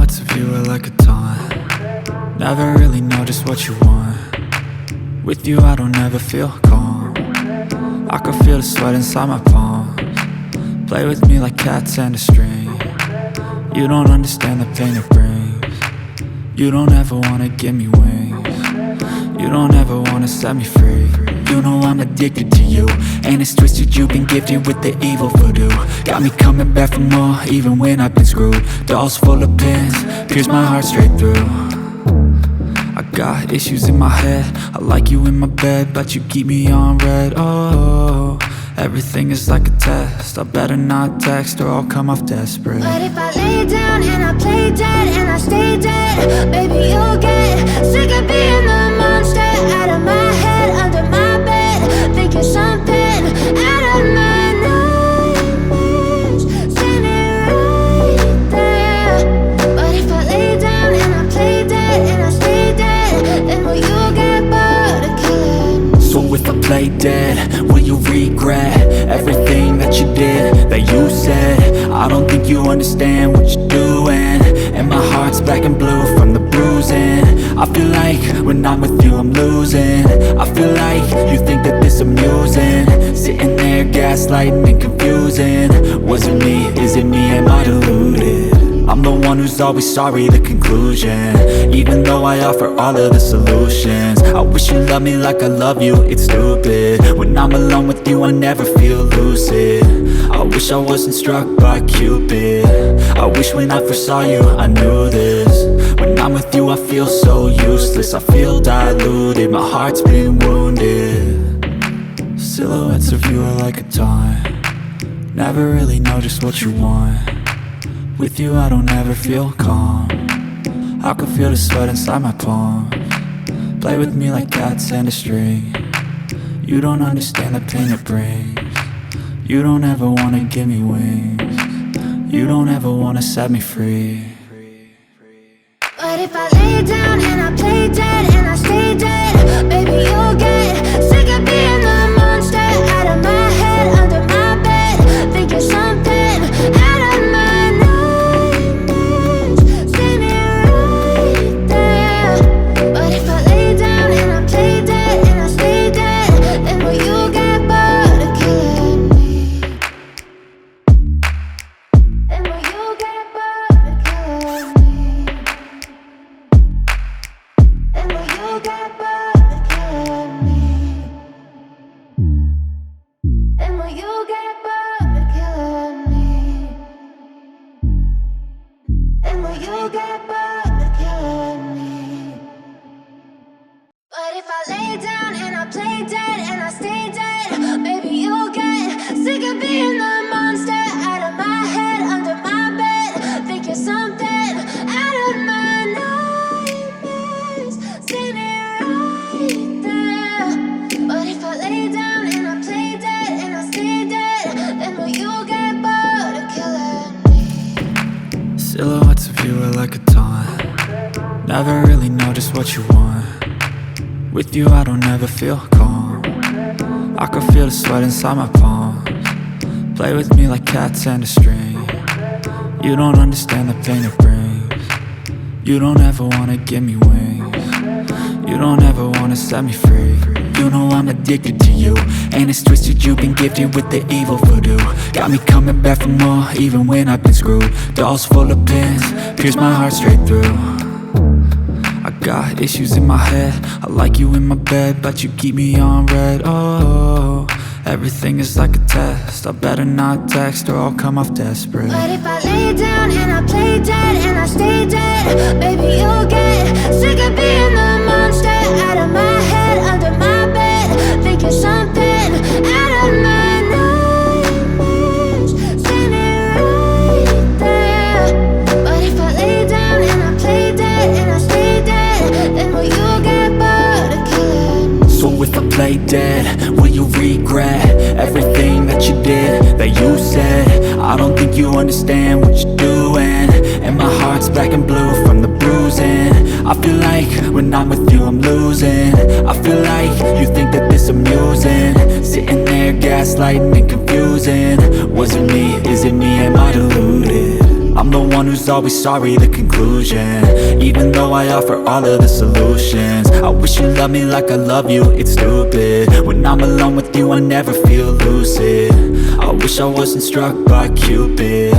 Silhouettes of you are like a taunt. Never really know just what you want. With you I don't ever feel calm. I can feel the sweat inside my palms. Play with me like cats and a string. You don't understand the pain it brings. You don't ever wanna give me wings. You don't ever wanna set me free. You know I'm addicted to you, and it's twisted, you've been gifted with the evil voodoo. Got me coming back for more, even when I've been screwed. Dolls full of pins, pierce my heart straight through. I got issues in my head, I like you in my bed, but you keep me on red. Oh, everything is like a test. I better not text or I'll come off desperate. But if I lay down and I play dead and I stay dead, baby you'll get sick of being the monster out of my head, under my bed, thinking something out of my nightmares, standing right there. But if I lay down and I play dead and I stay dead, then will you get bored of killing me? So if I play dead, will you regret everything that you did, that you said? I don't think you understand what you're doing, and my heart's black and blue from the bruising. I feel like when I'm with you I'm losing. I feel like you think that this amusing, sitting there gaslighting and confusing. Was it me? Is it me? Am I deluded? I'm the one who's always sorry, the conclusion, even though I offer all of the solutions. I wish you loved me like I love you, it's stupid. When I'm alone with you I never feel lucid. I wish I wasn't struck by Cupid. I wish when I first saw you I knew this. When I'm with you I feel so useless, I feel diluted, my heart's been wounded. Silhouettes of you are like a taunt. Never really know just what you want. With you I don't ever feel calm. I can feel the sweat inside my palms. Play with me like cats and a string. You don't understand the pain it brings. You don't ever wanna give me wings. You don't ever wanna set me free. But if I lay down and I play dead and I stay dead, baby you'll get sick of being the monster out of my head, under my bed, thinking something out of my nightmares, standing right there. But if I lay down and I play dead and I stay dead, then will you get bored of killing me? Then will you get bored of killing me? Then will you get bored of killing me? Then will you get bored of killing me? Then will you get bored of killing me? But if I lay down and I play dead and I stay dead, baby you'll get sick of being the monster out of my head, under my bed, thinking something out of my nightmares, standing right there. But if I lay down and I play dead and I stay dead, then will you get bored of killing me? Silhouettes of you are like a taunt. Never really know just what you want. With you I don't ever feel calm. I can feel the sweat inside my palms. Play with me like cats and a string. You don't understand the pain it brings. You don't ever wanna give me wings. You don't ever wanna set me free. You know I'm addicted to you, and it's twisted, you've been gifted with the evil voodoo. Got me coming back for more, even when I've been screwed. Dolls full of pins, pierce my heart straight through. I got issues in my head, I like you in my bed, but you keep me on red. Oh, everything is like a test. I better not text or I'll come off desperate. But if I lay down and I play dead and I stay dead, baby you'll get sick of being the monster out of my head, under my bed, thinking something out of my nightmares, standing right there. But if I lay down and I play dead and I stay dead, then will you get bored of killing me? So if I play dead, will you regret everything that you did, that you said? I don't think you understand what you're doing, and my heart's black and blue from the bruising. I feel like when I'm with you I'm losing. I feel like you think that this amusing, sitting there gaslighting and confusing. Was it me? Is it me? Am I deluded? I'm the one who's always sorry, the conclusion. Even though I offer all of the solutions, I wish you loved me like I love you, it's stupid. When I'm alone with you, I never feel lucid. I wish I wasn't struck by Cupid.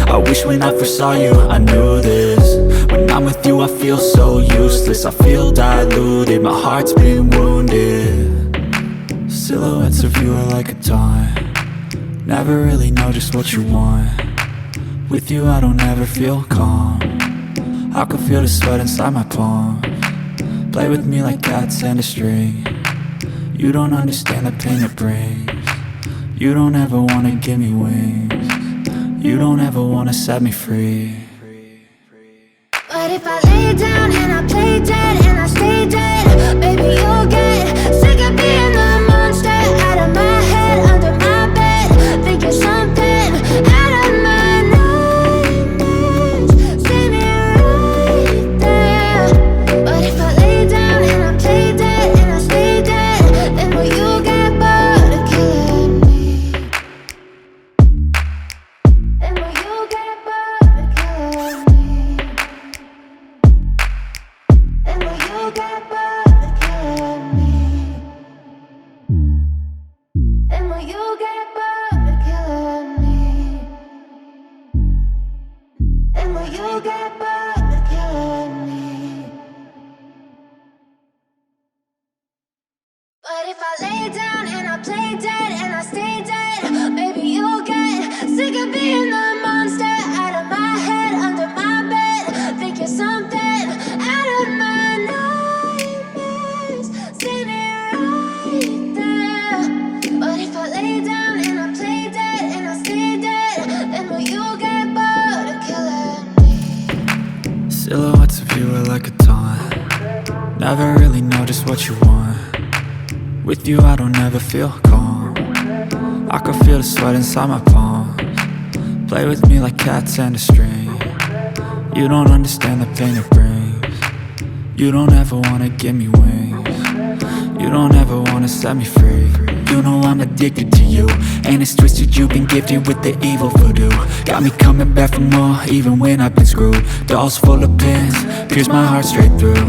I wish when I first saw you, I knew this. When I'm with you, I feel so useless. I feel diluted, my heart's been wounded. Silhouettes of you are like a taunt. Never really know just what you want. With you I don't ever feel calm. I can feel the sweat inside my palms. Play with me like cats and a string. You don't understand the pain it brings. You don't ever wanna give me wings. You don't ever wanna set me free. But if I lay down and I play dead and I stay dead, baby you'll get sick of being the monster out of my head, under my bed, thinking something out of my nightmares. See me right there. But if I lay down and I play dead and I stay dead, then will you get bored of killing me? Then will you get bored of killing me? Then will you get bored of killing me? Then will you get bored of killing me? Then will you get bored of killing me? But if I lay down and I play dead and I stay dead, baby you'll get sick of being the monster out of my head, under my bed, thinking something out of my nightmares. See me right there. But if I lay down and I play dead and I stay dead, then will you get bored of killing me? Silhouettes of you are like a taunt. Never really know just what you want. With you I don't ever feel calm. I can feel the sweat inside my palms. Play with me like cats and a string. You don't understand the pain it brings. You don't ever wanna give me wings. You don't ever wanna set me free. You know I'm addicted to you, and it's twisted, you've been gifted with the evil voodoo. Got me coming back for more, even when I've been screwed. Dolls full of pins, pierce my heart straight through.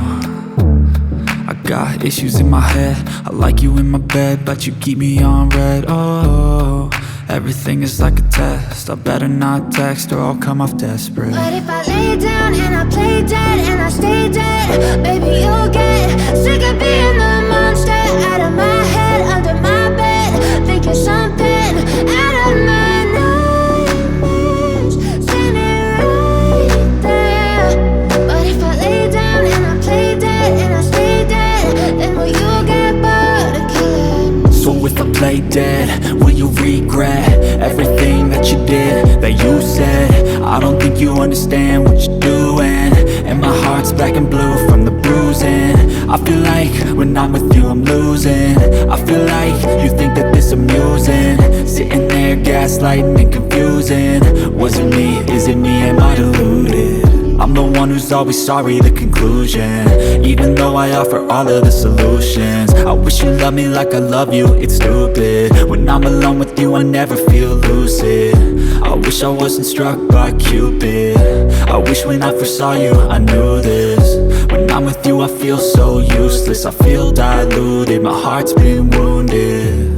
I got issues in my head. I like you in my bed, but you keep me on red. Oh, everything is like a test. I better not text or I'll come off desperate. But if I lay down and I play dead and I stay dead, baby you'll get sick of being the monster out of my head, under my bed, thinking something out of my nightmares. See me right there. But if I lay down and I play dead and I stay dead, then will you get bored of killing me? So if I play dead, will you regret everything that you did, that you said? I don't think you understand what you're doing, and my heart's black and blue from the bruising. I feel like when I'm with you I'm losing. I feel like you think that this amusing, sitting there gaslighting and confusing. Was it me? Is it me? Am I deluded? I'm the one who's always sorry, the conclusion. Even though I offer all of the solutions, I wish you loved me like I love you, it's stupid. When I'm alone with you I never feel lucid. I wish I wasn't struck by Cupid. I wish when I first saw you I knew this. When I'm with you I feel so useless. I feel diluted, my heart's been wounded.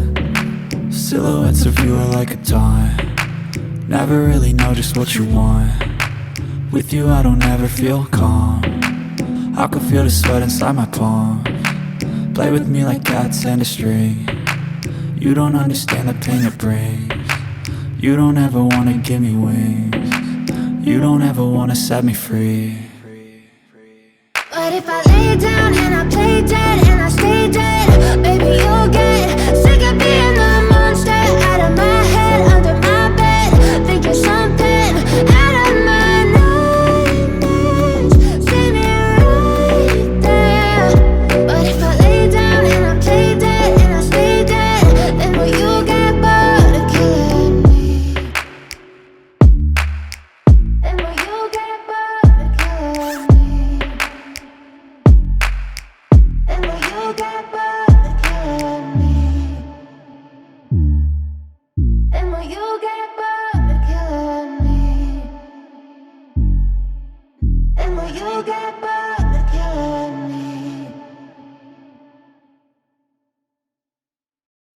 Silhouettes of you are like a taunt. Never really know just what you want. With you I don't ever feel calm. I can feel the sweat inside my palms. Play with me like cats and a string. You don't understand the pain it brings. You don't ever wanna give me wings. You don't ever wanna set me free. But if I lay down and I play dead and I stay dead, baby you'll get sick of being the monster out of my head, under my bed, thinking something out of my nightmares. See me right there. But if I lay down and I play dead and I stay dead, then will you get bored of killing me? Then will you get bored of killing me? Then will you get bored of killing me?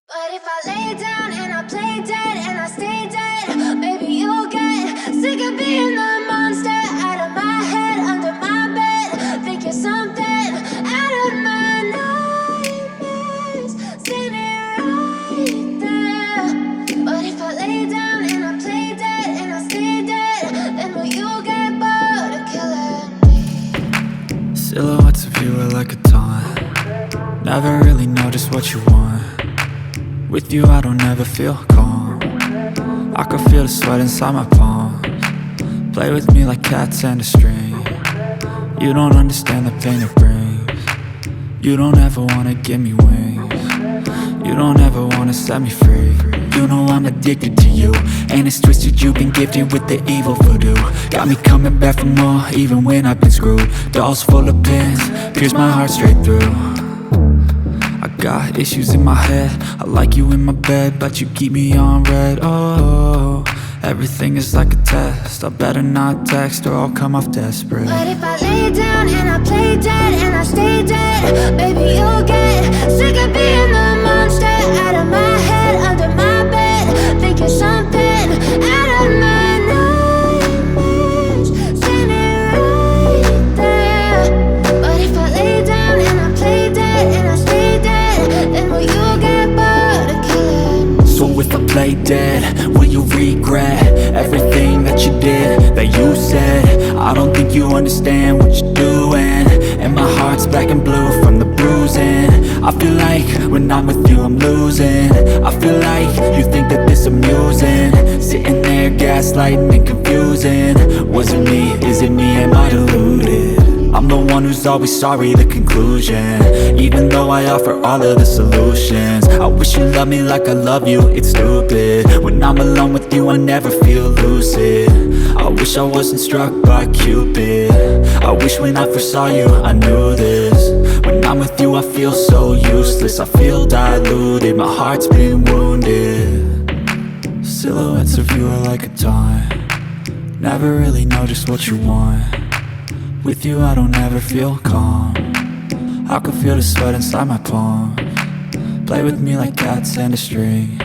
But if I lay down and I play dead and I stay dead, maybe you'll get sick of being the monster out of my head, under my bed. Think you're something out of my nightmares, standing right there. But if I lay down and I play dead and I stay dead, then will you get bored of killing me? Silhouettes of you are like a taunt. Never really know just what you want. With you I don't ever feel calm. I can feel the sweat inside my palms. Play with me like cats and a string. You don't understand the pain it brings. You don't ever wanna give me wings. You don't ever wanna set me free. You know I'm addicted to you, and it's twisted, you've been gifted with the evil voodoo. Got me coming back for more, even when I've been screwed. Dolls full of pins, pierce my heart straight through. I got issues in my head, I like you in my bed, but you keep me on red. Oh, everything is like a test. I better not text or I'll come off desperate. But if I lay down and I play dead and I stay dead, baby you'll get sick of being the monster out of my head, under my bed. Think you're something out of my nightmares, standing right there. But if I lay down and I play dead and I stay dead, then will you get bored of killing me? So if I play dead, will you regret everything that you did, that you said? I don't think you understand what you're doing, and my heart's black and blue from the bruising. I feel like when I'm with you I'm losing. I feel like you think that this amusing, sitting there gaslighting and confusing. Was it me? Is it me? Am I deluded? I'm the one who's always sorry, the conclusion. Even though I offer all of the solutions, I wish you loved me like I love you, it's stupid. When I'm alone with you I never feel lucid. I wish I wasn't struck by Cupid. I wish when I first saw you I knew this. When I'm with you I feel so useless, I feel diluted, my heart's been wounded. Silhouettes of you are like a taunt. Never really know just what you want. With you I don't ever feel calm. I can feel the sweat inside my palms. Play with me like cats and a string.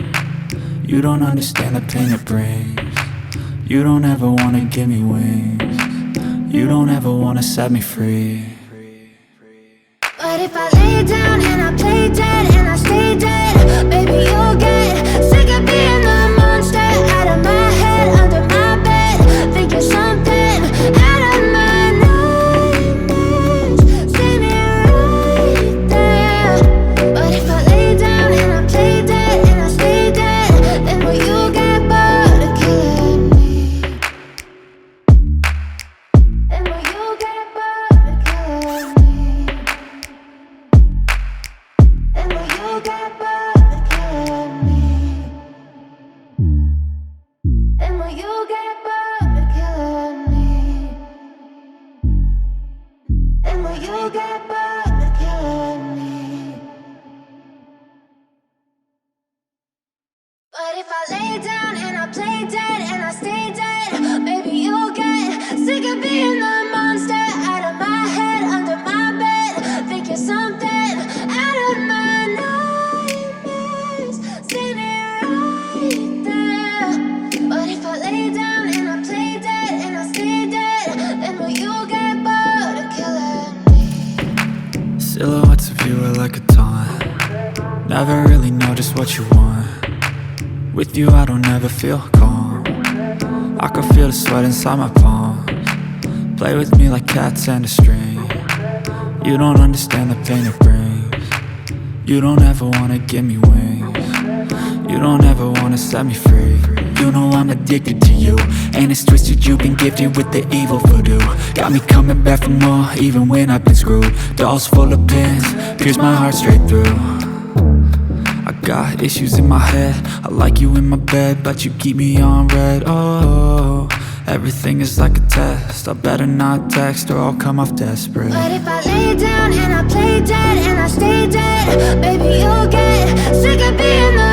You don't understand the pain it brings. You don't ever wanna give me wings. You don't ever wanna set me free. But if I lay down and I play dead and I stay dead, baby you'll get sick of being the monster out of my head, under my bed. Think you're something out of my nightmares, standing right there. But if I lay down and I play dead and I stay dead, then will you get bored of killing me? Then will you get bored of killing me? Then will you get bored of killing me? Then will you get bored of killing me? Then will you get bored of killing me? But if I lay down and I play dead and I stay dead, maybe you'll get sick of being the monster out of my head, under my bed. Think you're something out of my nightmares, standing right there. But if I lay down and I play dead and I stay dead, then will you get bored of killing me? Silhouettes of you are like a taunt. Never really know just what you want. With you I don't ever feel calm. I can feel the sweat inside my palms. Play with me like cats and a string. You don't understand the pain it brings. You don't ever wanna give me wings. You don't ever wanna set me free. You know I'm addicted to you, and it's twisted, you've been gifted with the evil voodoo. Got me coming back for more, even when I've been screwed. Dolls full of pins, pierce my heart straight through. I got issues in my head, I like you in my bed, but you keep me on red. Oh, everything is like a test. I better not text or I'll come off desperate. But if I lay down and I play dead and I stay dead, baby you'll get sick of being the